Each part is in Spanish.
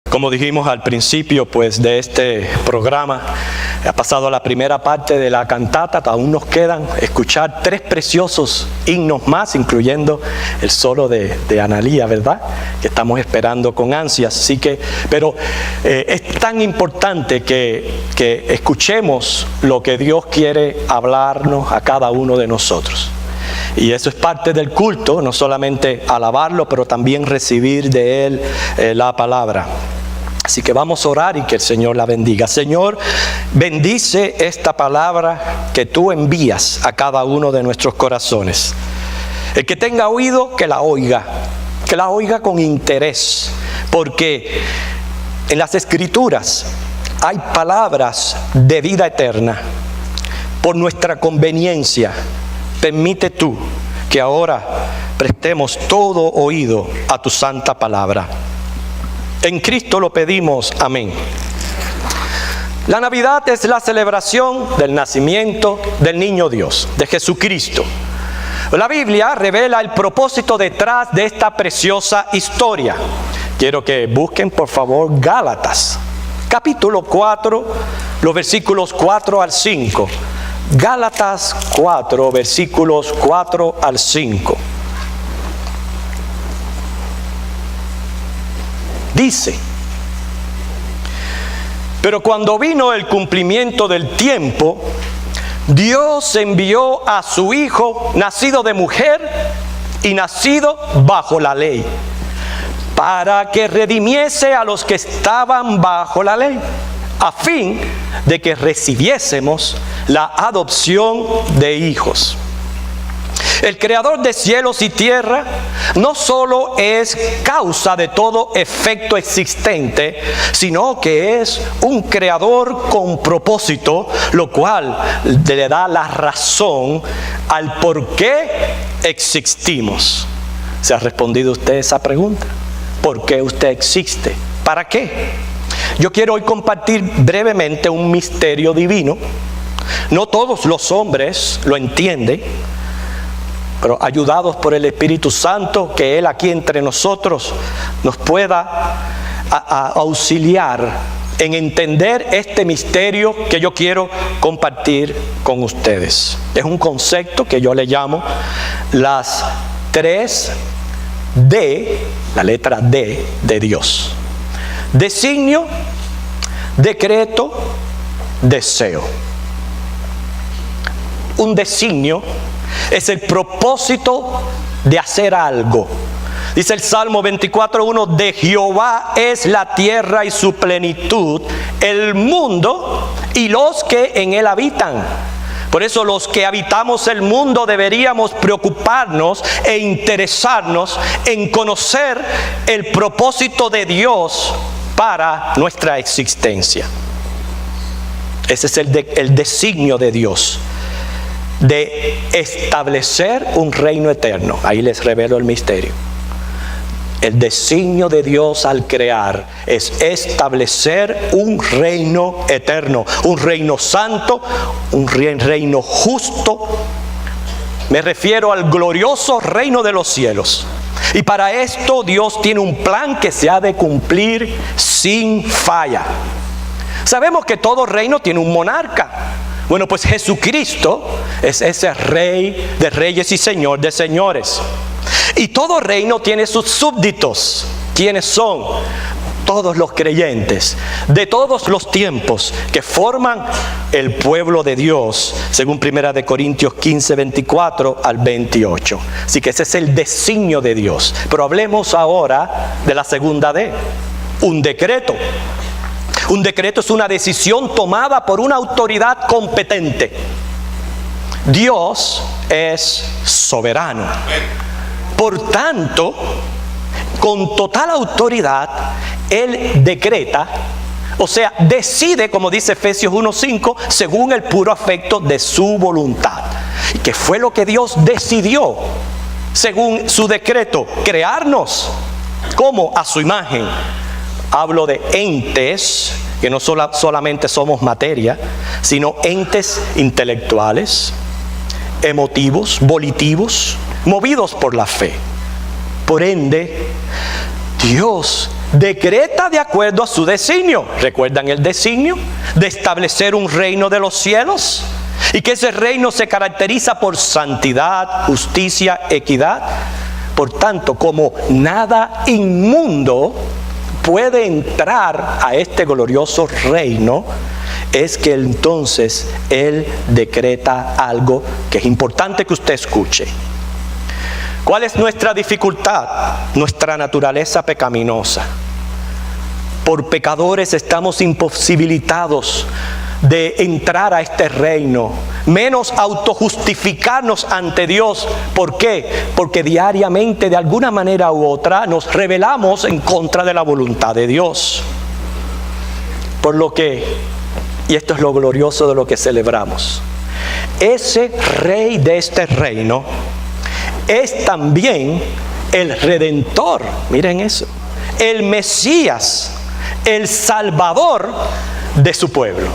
Como dijimos al principio pues de este programa, ha pasado la primera parte de la cantata, aún nos quedan escuchar 3 preciosos himnos más, incluyendo el solo de Analía, ¿verdad? Que estamos esperando con ansias. Así que, pero es tan importante que escuchemos lo que Dios quiere hablarnos a cada uno de nosotros. Y eso es parte del culto, no solamente alabarlo, pero también recibir de Él la palabra. Así que vamos a orar y que el Señor la bendiga. Señor, bendice esta palabra que tú envías a cada uno de nuestros corazones. El que tenga oído, que la oiga con interés, porque en las Escrituras hay palabras de vida eterna. Por nuestra conveniencia, permite tú que ahora prestemos todo oído a tu santa palabra. En Cristo lo pedimos, amén. La Navidad es la celebración del nacimiento del niño Dios, de Jesucristo. La Biblia revela el propósito detrás de esta preciosa historia. Quiero que busquen por favor Gálatas, capítulo 4, los versículos 4 al 5. Gálatas 4, versículos 4 al 5. Dice: pero cuando vino el cumplimiento del tiempo, Dios envió a su Hijo, nacido de mujer y nacido bajo la ley, para que redimiese a los que estaban bajo la ley, a fin de que recibiésemos la adopción de hijos. El creador de cielos y tierra no solo es causa de todo efecto existente, sino que es un creador con propósito, lo cual le da la razón al por qué existimos. ¿Se ha respondido usted esa pregunta? ¿Por qué usted existe? ¿Para qué? Yo quiero hoy compartir brevemente un misterio divino. No todos los hombres lo entienden, pero ayudados por el Espíritu Santo, que Él aquí entre nosotros nos pueda auxiliar en entender este misterio que yo quiero compartir con ustedes. Es un concepto que yo le llamo las 3 D, la letra D de Dios: designio, decreto, deseo. Un designio es el propósito de hacer algo. Dice el Salmo 24:1: de Jehová es la tierra y su plenitud, el mundo y los que en él habitan. Por eso los que habitamos el mundo deberíamos preocuparnos e interesarnos en conocer el propósito de Dios para nuestra existencia. Ese es el designio de Dios, de establecer un reino eterno. Ahí les revelo el misterio. El designio de Dios al crear es establecer un reino eterno, un reino santo, un reino justo. Me refiero al glorioso reino de los cielos. Y para esto Dios tiene un plan que se ha de cumplir sin falla. Sabemos que todo reino tiene un monarca. Bueno, pues Jesucristo es ese Rey de reyes y Señor de señores. Y todo reino tiene sus súbditos. ¿Quiénes son? Todos los creyentes de todos los tiempos que forman el pueblo de Dios, según 1 Corintios 15, 24 al 28. Así que ese es el designio de Dios. Pero hablemos ahora de la segunda D, un decreto. Un decreto es una decisión tomada por una autoridad competente. Dios es soberano. Por tanto, con total autoridad, Él decreta, o sea, decide, como dice Efesios 1:5, según el puro afecto de su voluntad. Que fue lo que Dios decidió, según su decreto, crearnos como a su imagen. Hablo de entes, que no solamente somos materia, sino entes intelectuales, emotivos, volitivos, movidos por la fe. Por ende, Dios decreta de acuerdo a su designio. ¿Recuerdan el designio? De establecer un reino de los cielos. Y que ese reino se caracteriza por santidad, justicia, equidad. Por tanto, como nada inmundo puede entrar a este glorioso reino, es que entonces Él decreta algo que es importante que usted escuche. ¿Cuál es nuestra dificultad? Nuestra naturaleza pecaminosa. Por pecadores estamos imposibilitados de entrar a este reino, menos autojustificarnos ante Dios. ¿Por qué? Porque diariamente, de alguna manera u otra, nos rebelamos en contra de la voluntad de Dios. Por lo que, y esto es lo glorioso de lo que celebramos, ese rey de este reino es también el Redentor. Miren eso, el Mesías, el Salvador de su pueblo.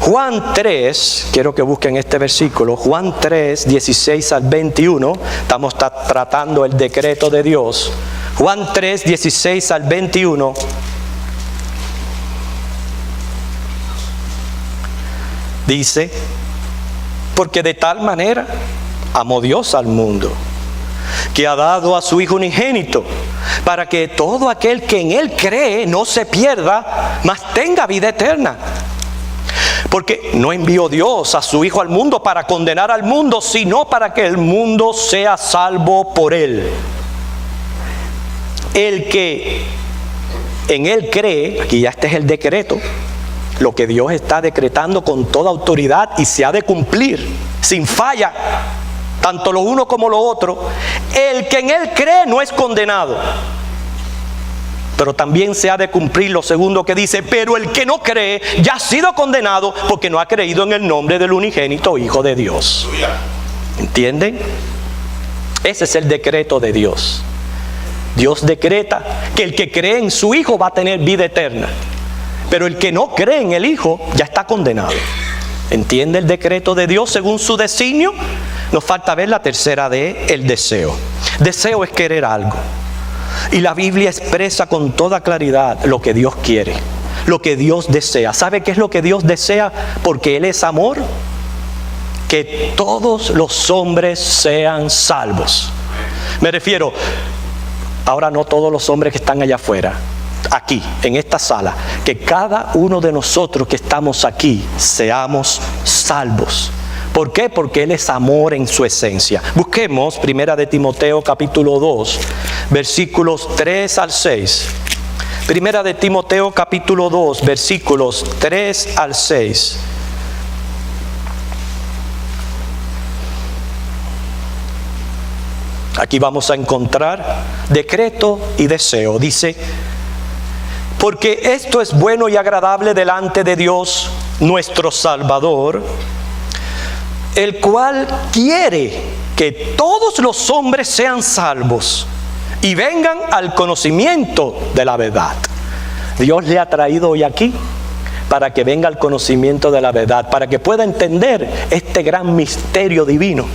Juan 3, quiero que busquen este versículo, Juan 3, 16 al 21, estamos tratando el decreto de Dios. Juan 3, 16 al 21. Dice, porque de tal manera amó Dios al mundo, que ha dado a su Hijo unigénito, para que todo aquel que en Él cree no se pierda, mas tenga vida eterna. Porque no envió Dios a su Hijo al mundo para condenar al mundo, sino para que el mundo sea salvo por Él. El que en Él cree, aquí ya este es el decreto, lo que Dios está decretando con toda autoridad y se ha de cumplir, sin falla, tanto lo uno como lo otro. El que en Él cree no es condenado. Pero también se ha de cumplir lo segundo que dice, pero el que no cree ya ha sido condenado porque no ha creído en el nombre del unigénito Hijo de Dios. ¿Entienden? Ese es el decreto de Dios. Dios decreta que el que cree en su Hijo va a tener vida eterna. Pero el que no cree en el Hijo ya está condenado. ¿Entiende el decreto de Dios según su designio? Nos falta ver la tercera D, el deseo. Deseo es querer algo. Y la Biblia expresa con toda claridad lo que Dios quiere, lo que Dios desea. ¿Sabe qué es lo que Dios desea? Porque Él es amor. Que todos los hombres sean salvos. Me refiero, ahora no todos los hombres que están allá afuera, aquí, en esta sala, que cada uno de nosotros que estamos aquí seamos salvos. ¿Por qué? Porque Él es amor en su esencia. Busquemos 1 de Timoteo capítulo 2, versículos 3 al 6. 1 de Timoteo capítulo 2, versículos 3 al 6. Aquí vamos a encontrar decreto y deseo. Dice, porque esto es bueno y agradable delante de Dios, nuestro Salvador, el cual quiere que todos los hombres sean salvos y vengan al conocimiento de la verdad. Dios le ha traído hoy aquí para que venga al conocimiento de la verdad, para que pueda entender este gran misterio divino,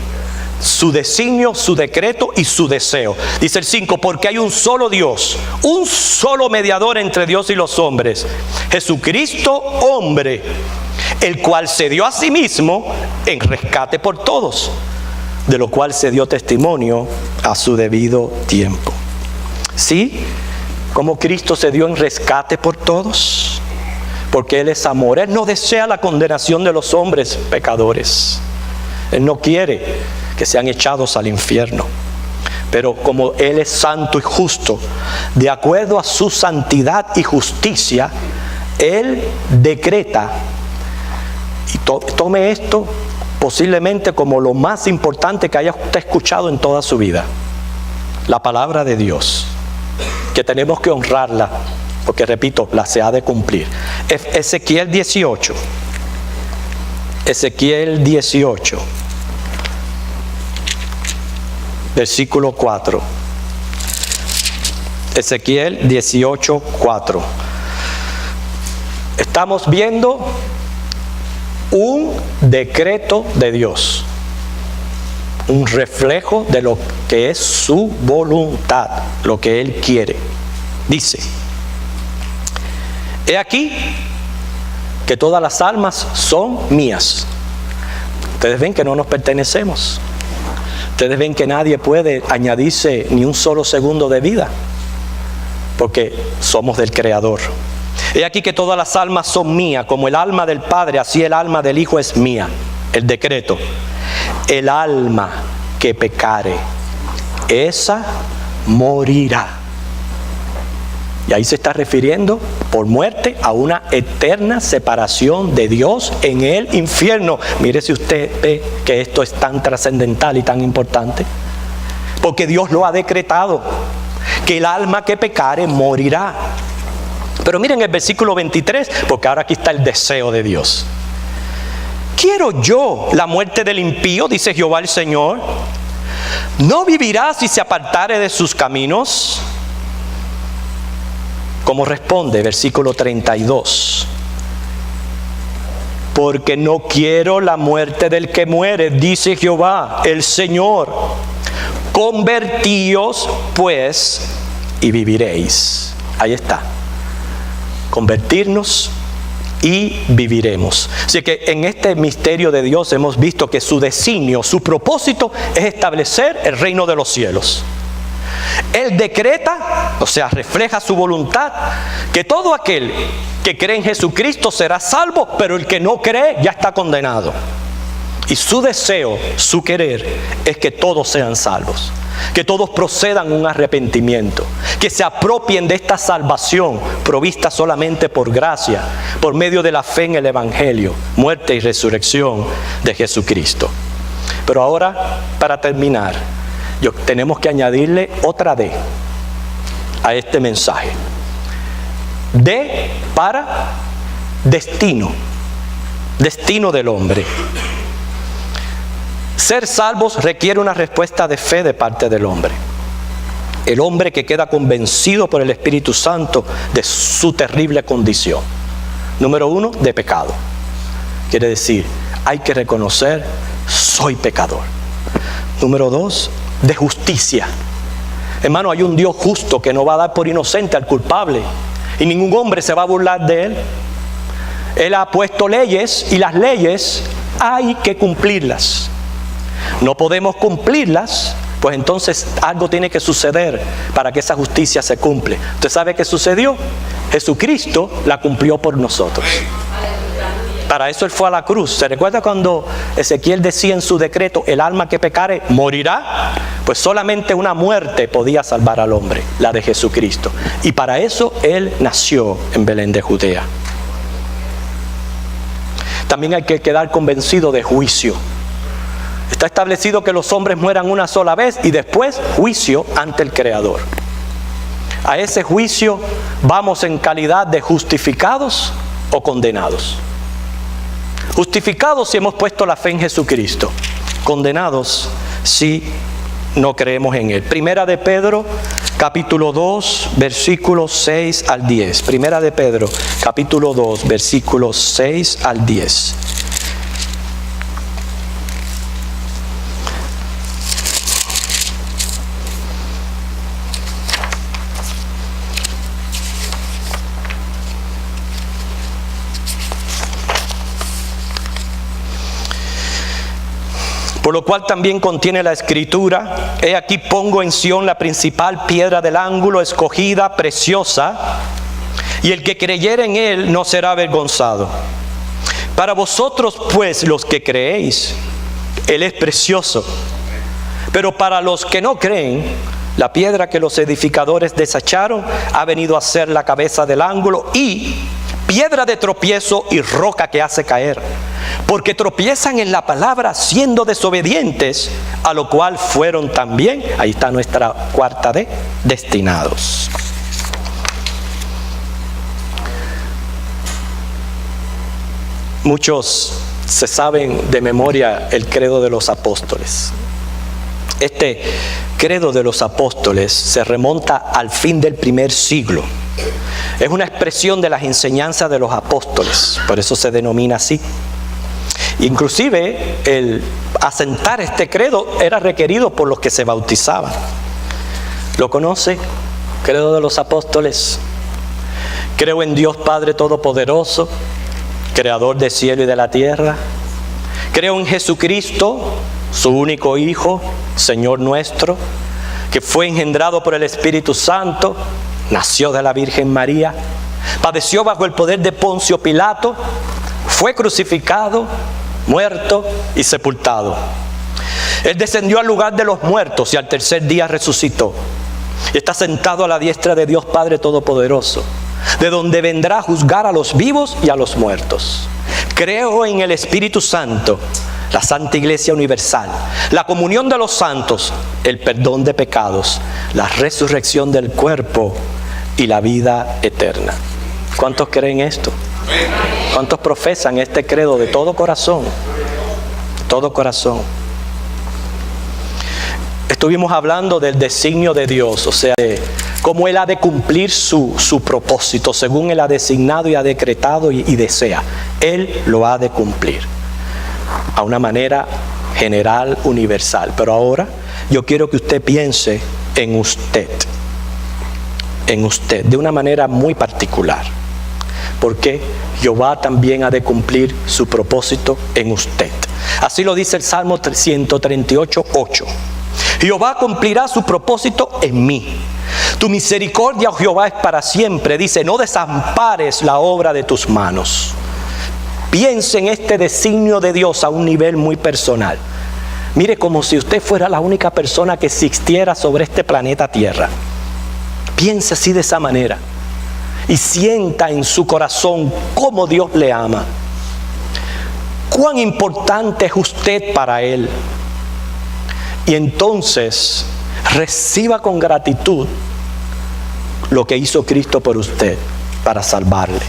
su designio, su decreto y su deseo. Dice el 5, porque hay un solo Dios, un solo mediador entre Dios y los hombres, Jesucristo hombre, el cual se dio a sí mismo en rescate por todos, de lo cual se dio testimonio a su debido tiempo. ¿Sí? Como Cristo se dio en rescate por todos, porque Él es amor. Él no desea la condenación de los hombres pecadores. Él no quiere que sean echados al infierno. Pero como Él es santo y justo, de acuerdo a su santidad y justicia, Él decreta. Y tome esto posiblemente como lo más importante que haya usted escuchado en toda su vida. La palabra de Dios, que tenemos que honrarla, porque repito, la se ha de cumplir. Ezequiel 18. Ezequiel 18. Versículo 4. Ezequiel 18, 4. Estamos viendo un decreto de Dios, un reflejo de lo que es su voluntad, lo que Él quiere. Dice: he aquí que todas las almas son mías. Ustedes ven que no nos pertenecemos. Ustedes ven que nadie puede añadirse ni un solo segundo de vida, porque somos del Creador. He aquí que todas las almas son mías, como el alma del Padre, así el alma del Hijo es mía. El decreto: el alma que pecare, esa morirá. Y ahí se está refiriendo por muerte a una eterna separación de Dios en el infierno. Mire si usted ve que esto es tan trascendental y tan importante, porque Dios lo ha decretado, que el alma que pecare morirá. Pero miren el versículo 23, porque ahora aquí está el deseo de Dios. ¿Quiero yo la muerte del impío?, dice Jehová el Señor. ¿No vivirá si se apartare de sus caminos? ¿Cómo responde? Versículo 32. Porque no quiero la muerte del que muere, dice Jehová el Señor. Convertíos pues y viviréis. Ahí está. Convertirnos y viviremos. Así que en este misterio de Dios hemos visto que su designio, su propósito es establecer el reino de los cielos. Él decreta, o sea, refleja su voluntad, que todo aquel que cree en Jesucristo será salvo, pero el que no cree ya está condenado. Y su deseo, su querer, es que todos sean salvos, que todos procedan a un arrepentimiento, que se apropien de esta salvación provista solamente por gracia, por medio de la fe en el Evangelio, muerte y resurrección de Jesucristo. Pero ahora, para terminar, tenemos que añadirle otra D a este mensaje. D para destino, destino del hombre. Ser salvos requiere una respuesta de fe de parte del hombre. El hombre que queda convencido por el Espíritu Santo de su terrible condición. Número 1, de pecado. Quiere decir, hay que reconocer, soy pecador. Número 2, de justicia. Hermano, hay un Dios justo que no va a dar por inocente al culpable, y ningún hombre se va a burlar de él. Él ha puesto leyes, y las leyes hay que cumplirlas. No podemos cumplirlas, pues entonces algo tiene que suceder para que esa justicia se cumple. ¿Usted sabe qué sucedió? Jesucristo la cumplió por nosotros. Para eso Él fue a la cruz. ¿Se recuerda cuando Ezequiel decía en su decreto, el alma que pecare morirá? Pues solamente una muerte podía salvar al hombre, la de Jesucristo. Y para eso Él nació en Belén de Judea. También hay que quedar convencido de juicio. Está establecido que los hombres mueran una sola vez y después juicio ante el Creador. A ese juicio vamos en calidad de justificados o condenados. Justificados si hemos puesto la fe en Jesucristo. Condenados si no creemos en Él. Primera de Pedro, capítulo 2, versículos 6 al 10. Primera de Pedro, capítulo 2, versículos 6 al 10. Por lo cual también contiene la Escritura: he aquí pongo en Sión la principal piedra del ángulo, escogida, preciosa, y el que creyere en Él no será avergonzado. Para vosotros pues los que creéis, Él es precioso. Pero para los que no creen, la piedra que los edificadores desecharon ha venido a ser la cabeza del ángulo y piedra de tropiezo y roca que hace caer, porque tropiezan en la palabra siendo desobedientes, a lo cual fueron también, ahí está nuestra cuarta D, destinados. Muchos se saben de memoria el credo de los apóstoles. Este credo de los apóstoles se remonta al fin del primer siglo. Es una expresión de las enseñanzas de los apóstoles, por eso se denomina así. Inclusive el asentar este credo era requerido por los que se bautizaban. ¿Lo conoce? Credo de los apóstoles. Creo en Dios Padre Todopoderoso, Creador del cielo y de la tierra. Creo en Jesucristo, su único Hijo, Señor nuestro, que fue engendrado por el Espíritu Santo, nació de la Virgen María, padeció bajo el poder de Poncio Pilato, fue crucificado, muerto y sepultado. Él descendió al lugar de los muertos y al tercer día resucitó. Y está sentado a la diestra de Dios Padre Todopoderoso, de donde vendrá a juzgar a los vivos y a los muertos. Creo en el Espíritu Santo, la Santa Iglesia Universal, la comunión de los santos, el perdón de pecados, la resurrección del cuerpo y la vida eterna. ¿Cuántos creen esto? ¿Cuántos profesan este credo de todo corazón? Todo corazón. Estuvimos hablando del designio de Dios, o sea, de cómo Él ha de cumplir su propósito, según Él ha designado y ha decretado y desea. Él lo ha de cumplir a una manera general, universal. Pero ahora yo quiero que usted piense en usted, de una manera muy particular, porque Jehová también ha de cumplir su propósito en usted. Así lo dice el Salmo 138:8. Jehová cumplirá su propósito en mí. Tu misericordia, oh Jehová, es para siempre. Dice, no desampares la obra de tus manos. Piense en este designio de Dios a un nivel muy personal. Mire, como si usted fuera la única persona que existiera sobre este planeta Tierra. Piense así, de esa manera, y sienta en su corazón cómo Dios le ama. Cuán importante es usted para Él. Y entonces reciba con gratitud lo que hizo Cristo por usted para salvarle.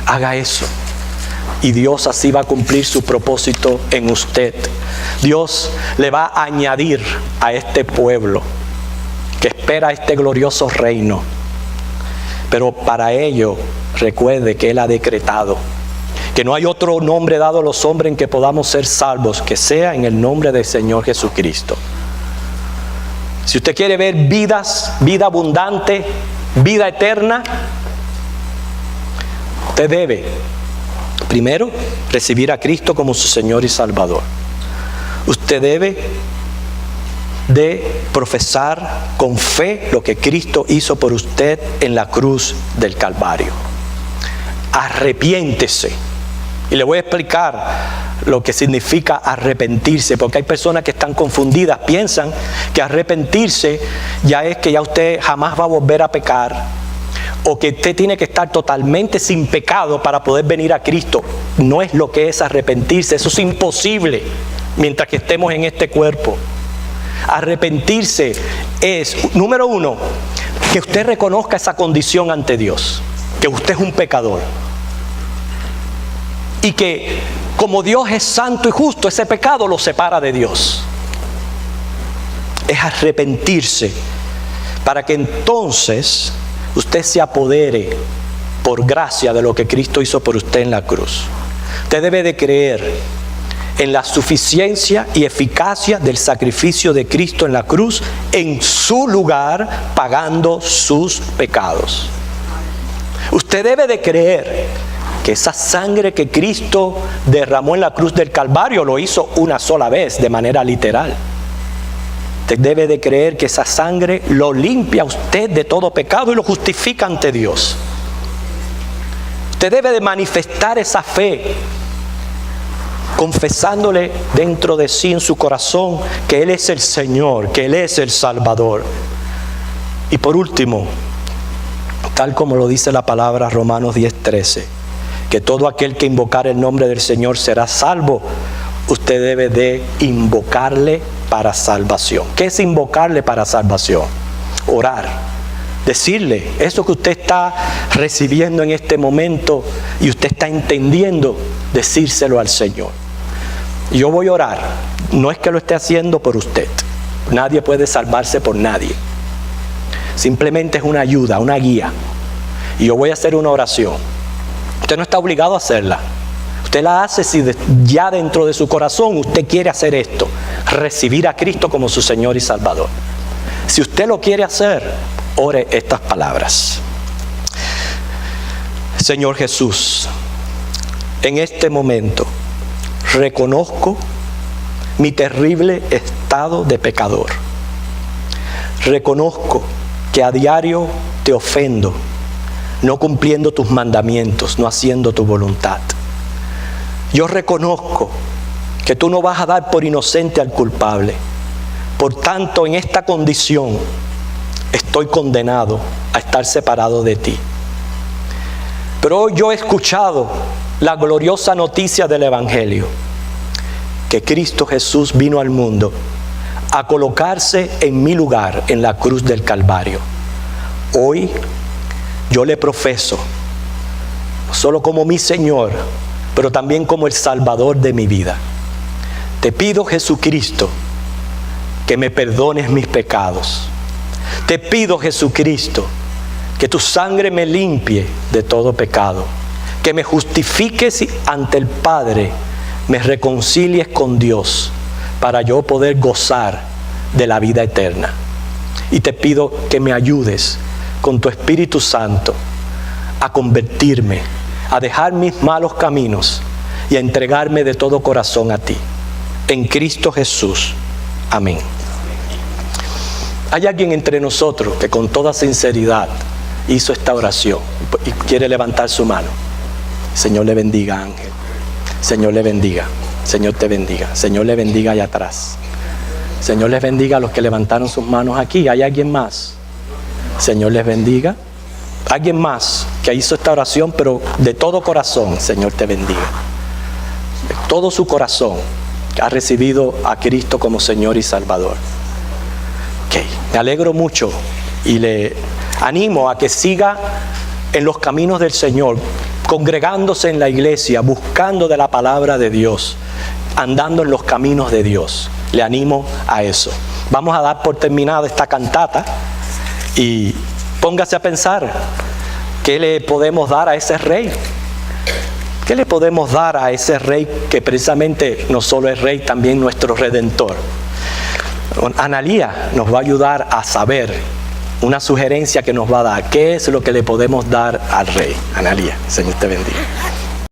Haga eso. Y Dios así va a cumplir su propósito en usted. Dios le va a añadir a este pueblo que espera este glorioso reino. Pero para ello, recuerde que Él ha decretado que no hay otro nombre dado a los hombres en que podamos ser salvos, que sea en el nombre del Señor Jesucristo. Si usted quiere ver vida abundante, vida eterna, usted debe, primero, recibir a Cristo como su Señor y Salvador. Usted debe de profesar con fe lo que Cristo hizo por usted en la cruz del Calvario. Arrepiéntese. Y le voy a explicar lo que significa arrepentirse, porque hay personas que están confundidas, piensan que arrepentirse ya es que ya usted jamás va a volver a pecar, o que usted tiene que estar totalmente sin pecado para poder venir a Cristo. No es lo que es arrepentirse, eso es imposible mientras que estemos en este cuerpo. Arrepentirse es, número uno, que usted reconozca esa condición ante Dios, que usted es un pecador. Y que como Dios es santo y justo, ese pecado lo separa de Dios. Es arrepentirse para que entonces usted se apodere por gracia de lo que Cristo hizo por usted en la cruz. Usted debe de creer en la suficiencia y eficacia del sacrificio de Cristo en la cruz, en su lugar, pagando sus pecados. Usted debe de creer que esa sangre que Cristo derramó en la cruz del Calvario lo hizo una sola vez, de manera literal. Usted debe de creer que esa sangre lo limpia a usted de todo pecado y lo justifica ante Dios. Usted debe de manifestar esa fe, confesándole dentro de sí, en su corazón, que Él es el Señor, que Él es el Salvador. Y por último, tal como lo dice la palabra Romanos 10:13, que todo aquel que invocar el nombre del Señor será salvo. Usted debe de invocarle para salvación. ¿Qué es invocarle para salvación? Orar, decirle eso que usted está recibiendo en este momento y usted está entendiendo, decírselo al Señor. Yo voy a orar, no es que lo esté haciendo por usted, nadie puede salvarse por nadie, simplemente es una ayuda, una guía, y yo voy a hacer una oración. Usted no está obligado a hacerla. Usted la hace si ya dentro de su corazón usted quiere hacer esto, recibir a Cristo como su Señor y Salvador. Si usted lo quiere hacer, ore estas palabras. Señor Jesús, en este momento reconozco mi terrible estado de pecador. Reconozco que a diario te ofendo, no cumpliendo tus mandamientos, no haciendo tu voluntad. Yo reconozco que tú no vas a dar por inocente al culpable. Por tanto, en esta condición estoy condenado a estar separado de ti. Pero hoy yo he escuchado la gloriosa noticia del Evangelio, que Cristo Jesús vino al mundo a colocarse en mi lugar en la cruz del Calvario. Hoy yo le profeso, no solo como mi Señor, pero también como el Salvador de mi vida. Te pido, Jesucristo, que me perdones mis pecados. Te pido, Jesucristo, que tu sangre me limpie de todo pecado, que me justifiques ante el Padre, me reconcilies con Dios, para yo poder gozar de la vida eterna. Y te pido que me ayudes con tu Espíritu Santo a convertirme, a dejar mis malos caminos y a entregarme de todo corazón a ti. En Cristo Jesús. Amén. Hay alguien entre nosotros que con toda sinceridad hizo esta oración y quiere levantar su mano. Señor le bendiga, Ángel. Señor le bendiga. Señor te bendiga. Señor le bendiga allá atrás. Señor les bendiga a los que levantaron sus manos aquí. ¿Hay alguien más? Señor les bendiga. Alguien más que hizo esta oración, pero de todo corazón, Señor te bendiga. De todo su corazón ha recibido a Cristo como Señor y Salvador. Okay. Me alegro mucho y le animo a que siga en los caminos del Señor, congregándose en la iglesia, buscando de la palabra de Dios, andando en los caminos de Dios. Le animo a eso. Vamos a dar por terminada esta cantata y póngase a pensar, ¿qué le podemos dar a ese rey? ¿Qué le podemos dar a ese rey que precisamente no solo es rey, también nuestro redentor? Analía nos va a ayudar a saber una sugerencia que nos va a dar. ¿Qué es lo que le podemos dar al rey? Analía, Señor te bendiga.